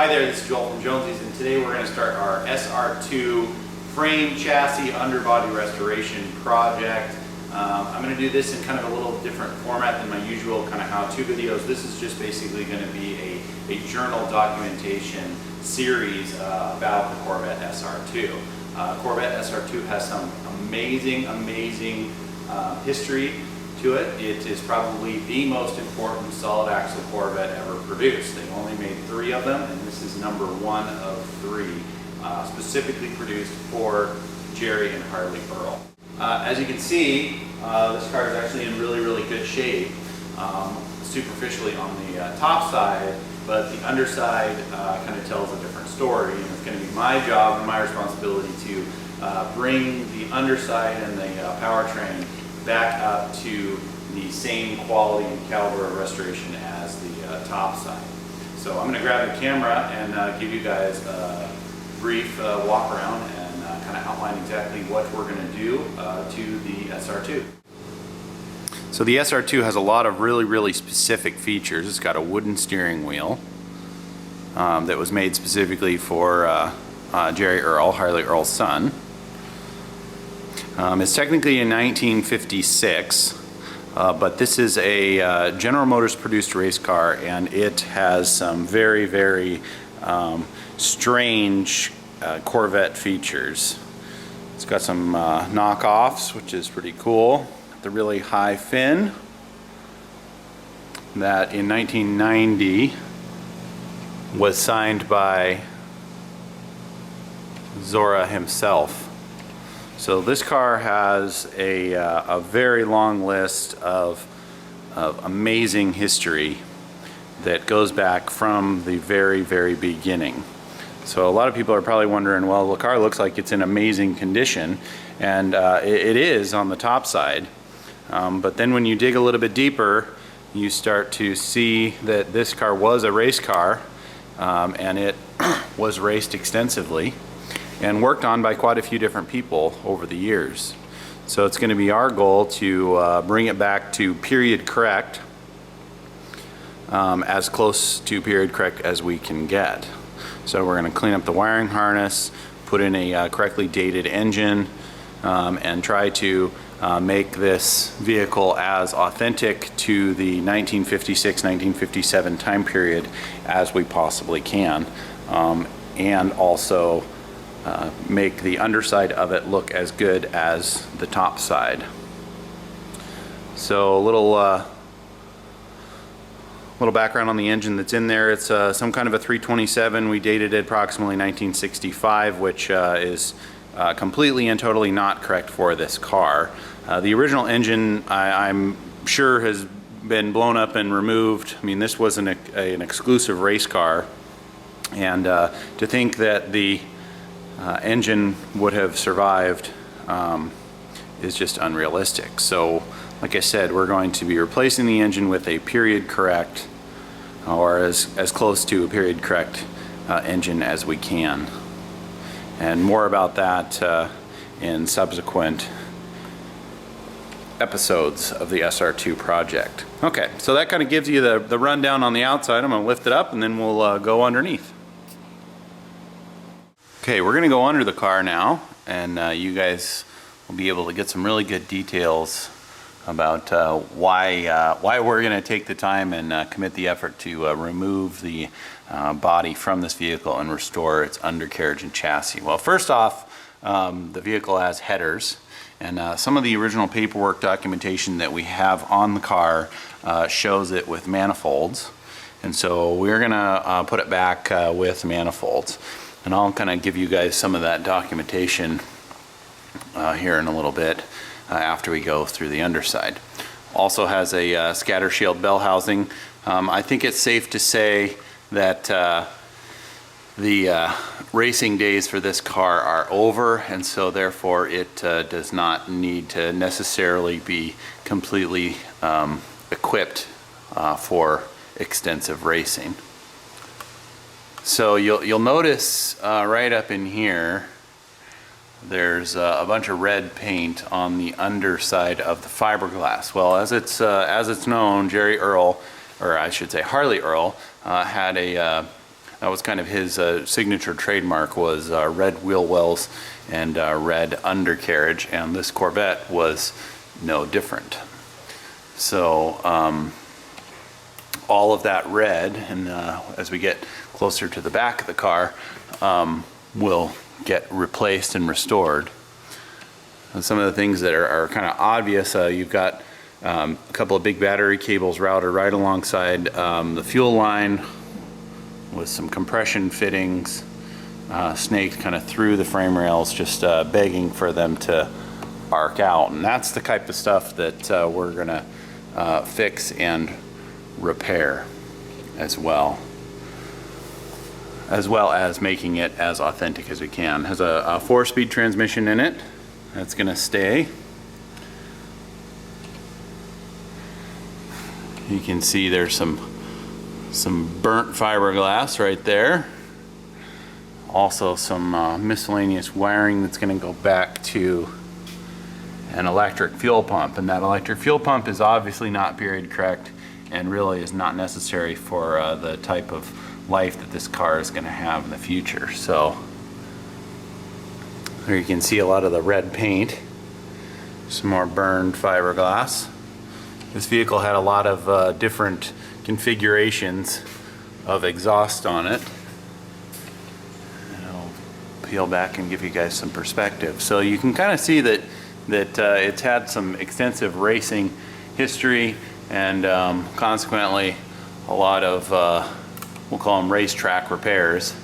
Hi there, this is Joel from Jonesy's, and today we're going to start our SR2 frame chassis underbody restoration project. I'm going to do this in kind of a little different format than my usual kind of how-to videos. This is just basically going to be a journal documentation series about the Corvette SR2. Corvette SR2 has some amazing history to it. It is probably the most important solid axle Corvette ever produced. They only made 3 of them, and this is number 1 of 3, specifically produced for Jerry and Harley Earl. As you can see, this car is actually in really good shape, superficially on the top side, but the underside kind of tells a different story, and it's going to be my job and my responsibility to bring the underside and the powertrain back up to the same quality and caliber of restoration as the top side. So I'm going to grab the camera and give you guys a brief walk around and kind of outline exactly what we're going to do to the SR2. So the SR2 has a lot of really specific features. It's got a wooden steering wheel that was made specifically for Jerry Earl, Harley Earl's son. It's technically a 1956, but this is a General Motors produced race car, and it has some very strange Corvette features. It's got some knockoffs, which is pretty cool. The really high fin that in 1990 was signed by Zora himself. So this car has a very long list of amazing history that goes back from the very beginning. So a lot of people are probably wondering, well, the car looks like it's in amazing condition, and it is on the top side. But then when you dig a little bit deeper, you start to see that this car was a race car, and it was raced extensively and worked on by quite a few different people over the years. So it's going to be our goal to bring it back to period correct, as close to period correct as we can get. So we're going to clean up the wiring harness, put in a correctly dated engine, and try to make this vehicle as authentic to the 1956-1957 time period as we possibly can, and also make the underside of it look as good as the top side. So a little background on the engine that's in there. It's some kind of a 327. We dated it approximately 1965, which is completely and totally not correct for this car. The original engine, I'm sure, has been blown up and removed. I mean, this was an exclusive race car, and to think that the engine would have survived is just unrealistic. So like I said, we're going to be replacing the engine with a period correct, or as close to a period correct engine as we can. And more about that in subsequent episodes of the SR2 project. Okay, so that kind of gives you the rundown on the outside. I'm going to lift it up and then we'll go underneath. Okay, we're going to go under the car now, and you guys will be able to get some really good details about why we're going to take the time and commit the effort to remove the body from this vehicle and restore its undercarriage and chassis. Well, first off, the vehicle has headers, and some of the original paperwork documentation that we have on the car shows it with manifolds, and so we're going to put it back with manifolds. And I'll kind of give you guys some of that documentation here in a little bit after we go through the underside. Also has a scatter shield bell housing. I think it's safe to say that the racing days for this car are over, and so therefore it does not need to necessarily be completely equipped for extensive racing. So you'll notice right up in here there's a bunch of red paint on the underside of the fiberglass. Well, as it's known, Jerry Earl, or I should say Harley Earl, had a That was kind of his signature trademark, was red wheel wells and red undercarriage, and this Corvette was no different. So all of that red, and as we get closer to the back of the car, will get replaced and restored. And some of the things that are kind of obvious, you've got a couple of big battery cables routed right alongside the fuel line, with some compression fittings snaked kind of through the frame rails, just begging for them to arc out. And that's the type of stuff that we're gonna fix and repair as well as making it as authentic as we can. It has a 4-speed transmission in it. That's gonna stay. You can see there's some burnt fiberglass right there. Also some miscellaneous wiring that's gonna go back to an electric fuel pump, and that electric fuel pump is obviously not period correct and really is not necessary for the type of life that this car is going to have in the future. So there you can see a lot of the red paint, some more burned fiberglass. This vehicle had a lot of different configurations of exhaust on it. And I'll peel back and give you guys some perspective. So you can kind of see that it's had some extensive racing history, and consequently a lot of we'll call them racetrack repairs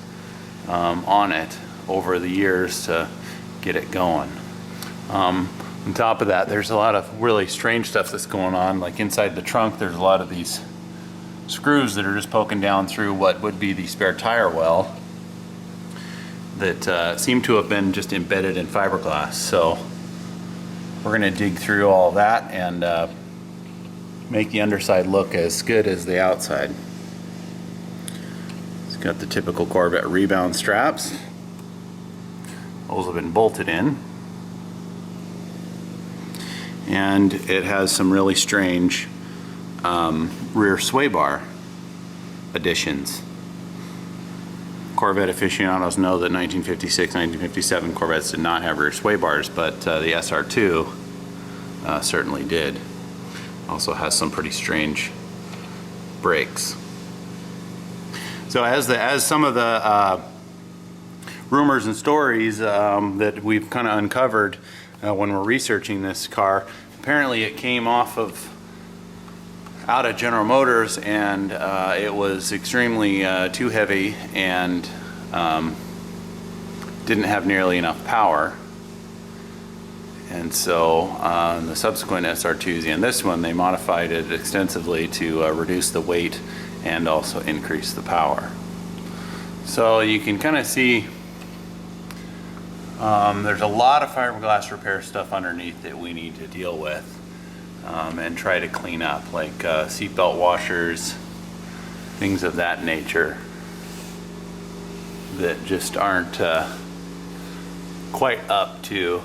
on it over the years to get it going. On top of that, there's a lot of really strange stuff that's going on. Like inside the trunk, there's a lot of these screws that are just poking down through what would be the spare tire well that seem to have been just embedded in fiberglass. So we're going to dig through all that and make the underside look as good as the outside. It's got the typical Corvette rebound straps. Those have been bolted in. And it has some really strange rear sway bar additions. Corvette aficionados know that 1956, 1957 Corvettes did not have rear sway bars, but the SR2 certainly did. Also has some pretty strange brakes. So as some of the rumors and stories that we've kind of uncovered when we're researching this car, apparently it came out of General Motors, and it was extremely too heavy and didn't have nearly enough power. And so the subsequent SR2s and this one, they modified it extensively to reduce the weight and also increase the power. So you can kind of see there's a lot of fiberglass repair stuff underneath that we need to deal with and try to clean up, like seatbelt washers, things of that nature that just aren't quite up to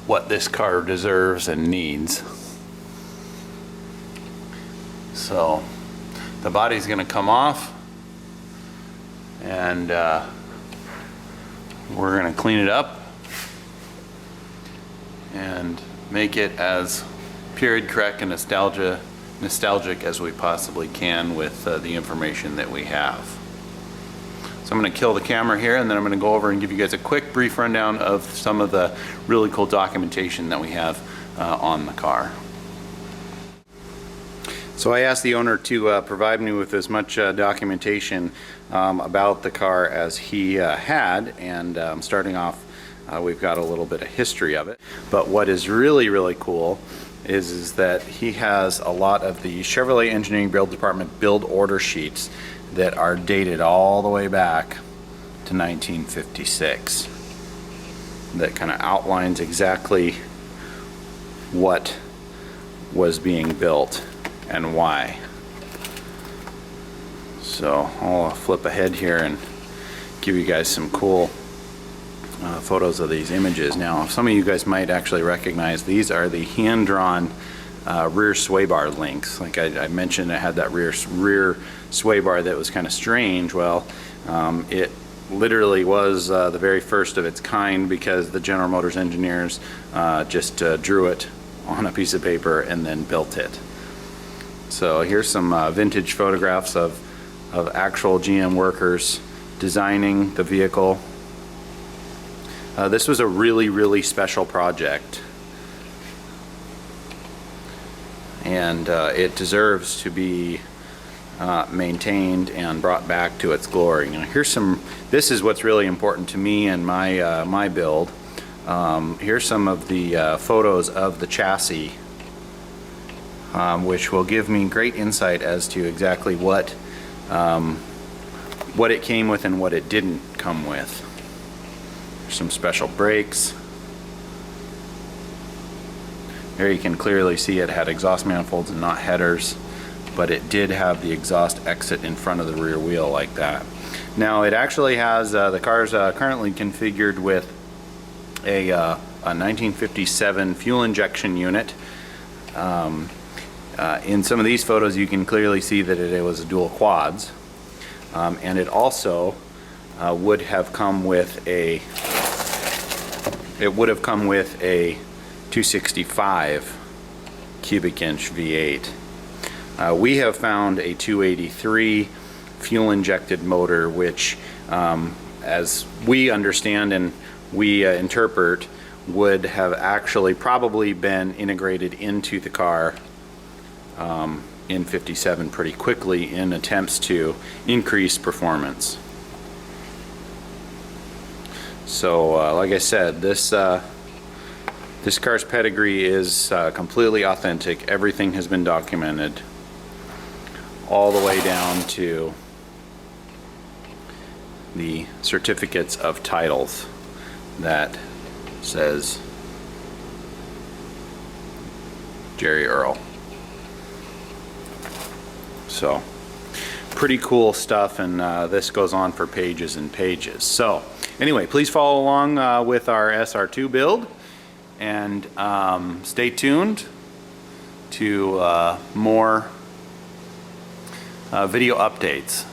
what this car deserves and needs. So the body's going to come off, and we're going to clean it up and make it as period correct and nostalgic as we possibly can with the information that we have. So I'm going to kill the camera here, and then I'm going to go over and give you guys a quick brief rundown of some of the really cool documentation that we have on the car. So I asked the owner to provide me with as much documentation about the car as he had, and starting off, we've got a little bit of history of it. But what is really, really cool is that he has a lot of the Chevrolet Engineering Build Department build order sheets that are dated all the way back to 1956. That kind of outlines exactly what was being built and why. So I'll flip ahead here and give you guys some cool photos of these images. Now, some of you guys might actually recognize these are the hand-drawn rear swaybar links. Like I mentioned, it had that rear swaybar that was kind of strange. Well, it literally was the very first of its kind, because the General Motors engineers just drew it on a piece of paper and then built it. So here's some vintage photographs of actual GM workers designing the vehicle. This was a really special project, and it deserves to be maintained and brought back to its glory. Now here's some, this is what's really important to me and my my build. Here's some of the photos of the chassis, which will give me great insight as to exactly what it came with and what it didn't come with. There's some special brakes. There you can clearly see it had exhaust manifolds and not headers, but it did have the exhaust exit in front of the rear wheel like that. Now it actually has, the car's currently configured with a 1957 fuel injection unit. In some of these photos you can clearly see that it was a dual quads, and it also would have come with a 265 cubic inch V8. We have found a 283 fuel injected motor, which as we understand and we interpret, would have actually probably been integrated into the car in 57 pretty quickly in attempts to increase performance. So like I said, this car's pedigree is completely authentic. Everything has been documented all the way down to the certificates of titles that says Jerry Earl. So pretty cool stuff, and this goes on for pages and pages. So anyway, please follow along with our SR2 build, and stay tuned to more video updates.